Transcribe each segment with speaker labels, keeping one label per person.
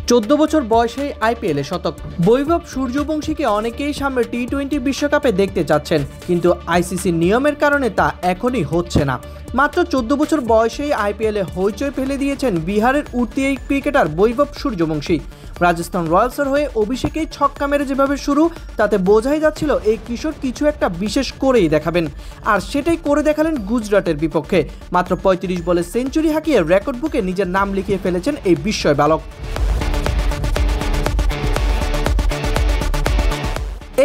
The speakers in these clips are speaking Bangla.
Speaker 1: 14 বছর বয়সেই আইপিএলে শতক। বৈভব সূর্যবংশীকে অনেকেই সামনে টি-20 বিশ্বকাপে দেখতে চাচ্ছেন, কিন্তু আইসিসি নিয়মের কারণে তা এখনই হচ্ছে না। মাত্র 14 বছর বয়সেই আইপিএলে হইচই ফেলে দিয়েছেন বিহারের উঠতি এই ক্রিকেটার বৈভব সূর্যবংশী। রাজস্থান রয়্যালসের হয়ে অভিষেকেই ছক্কা মেরে যেভাবে শুরু, তাতে বোঝাই যাচ্ছিল এই কিশোর কিছু একটা বিশেষ করেই দেখাবেন, আর সেটাই করে দেখালেন গুজরাটের বিপক্ষে। মাত্র 35 বলে সেঞ্চুরি হাঁকিয়ে রেকর্ড বুকে নিজের নাম লিখিয়ে ফেলেছেন এই বিস্ময় বালক।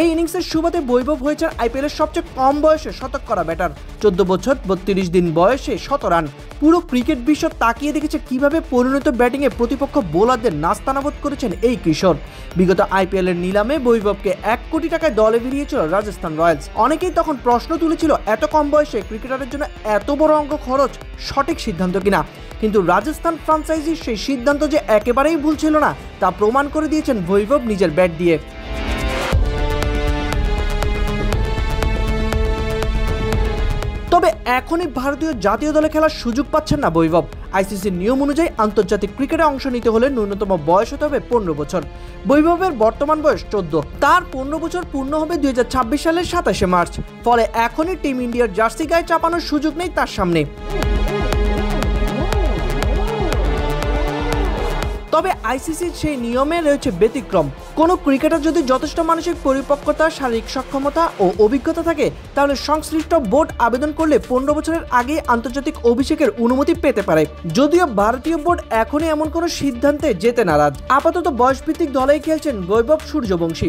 Speaker 1: এই ইনিংসের শুরুতে বৈভব হয়েছেন আইপিএলের সবচেয়ে কম বয়সে শতক করা ব্যাটার। 14 বছর 32 দিন বয়সে 100 রান। পুরো ক্রিকেট বিশ্ব তাকিয়ে দেখেছে কিভাবে পরিণত ব্যাটিংয়ে প্রতিপক্ষ বোলারদের নাস্তানাবুদ করেছেন এই কিশোর। বিগত আইপিএলের নিলামে বৈভবকে 1 কোটি টাকায় দলে ভিড়িয়েছিল রাজস্থান রয়্যালস। অনেকেই তখন প্রশ্ন তুলেছিল, এত কম বয়সে ক্রিকেটারের জন্য এত বড় অঙ্ক খরচ সঠিক সিদ্ধান্ত কিনা। কিন্তু রাজস্থান ফ্র্যাঞ্চাইজির সেই সিদ্ধান্ত যে একেবারেই ভুল ছিল না, তা প্রমাণ করে দিয়েছেন বৈভব নিজের ব্যাট দিয়ে। তবে এখনই ভারতীয় জাতীয় দলে খেলার সুযোগ পাচ্ছেন না বৈভব। আইসিসির নিয়ম অনুযায়ী আন্তর্জাতিক ক্রিকেটে অংশ নিতে হলে ন্যূনতম বয়স হতে হবে 15 বছর। বৈভবের বর্তমান বয়স 14। তার 15 বছর পূর্ণ হবে 2026 সালের 27শে মার্চ। ফলে এখনই টিম ইন্ডিয়ার জার্সি গায়ে চাপানোর সুযোগ নেই তার সামনে। তবে আইসিসির সেই নিয়মে রয়েছে ব্যতিক্রম। কোনো ক্রিকেটার যদি যথেষ্ট মানসিক পরিপক্কতা, শারীরিক সক্ষমতা ও অভিজ্ঞতা থাকে, তাহলে সংশ্লিষ্ট বোর্ড আবেদন করলে 15 বছরের আগে আন্তর্জাতিক অভিষেকের অনুমতি পেতে পারে। যদিও ভারতীয় বোর্ড এখনই এমন কোনো সিদ্ধান্তে যেতে নারাজ। আপাতত বয়সভিত্তিক দলেই খেলছেন বৈভব সূর্যবংশী।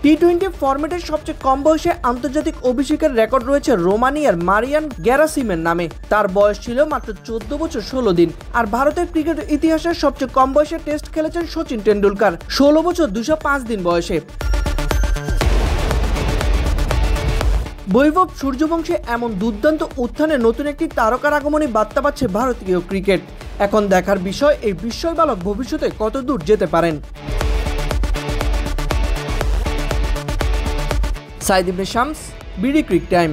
Speaker 1: টি-20 ফরম্যাটের সবচেয়ে কম বয়সে আন্তর্জাতিক অভিষেকের রেকর্ড রয়েছে রোমানিয়ার মারিয়ান গ্যারাসিমের নামে। তার বয়স ছিল মাত্র 14 বছর 16 দিন। আর ভারতের ক্রিকেট ইতিহাসের সবচেয়ে কম বয়সে টেস্ট খেলেছেন সচিন টেন্ডুলকার 16 বছর 205 দিন বয়সে। বৈভব সূর্যবংশী এমন দুর্দান্ত উত্থানে নতুন একটি তারকার আগমনী বার্তা পাচ্ছে ভারতীয় ক্রিকেট। এখন দেখার বিষয় এই বিস্ময় বালক ভবিষ্যতে কত দূর যেতে পারেন। সাইদ ইবনে শামস, বিডি ক্রিক টাইম।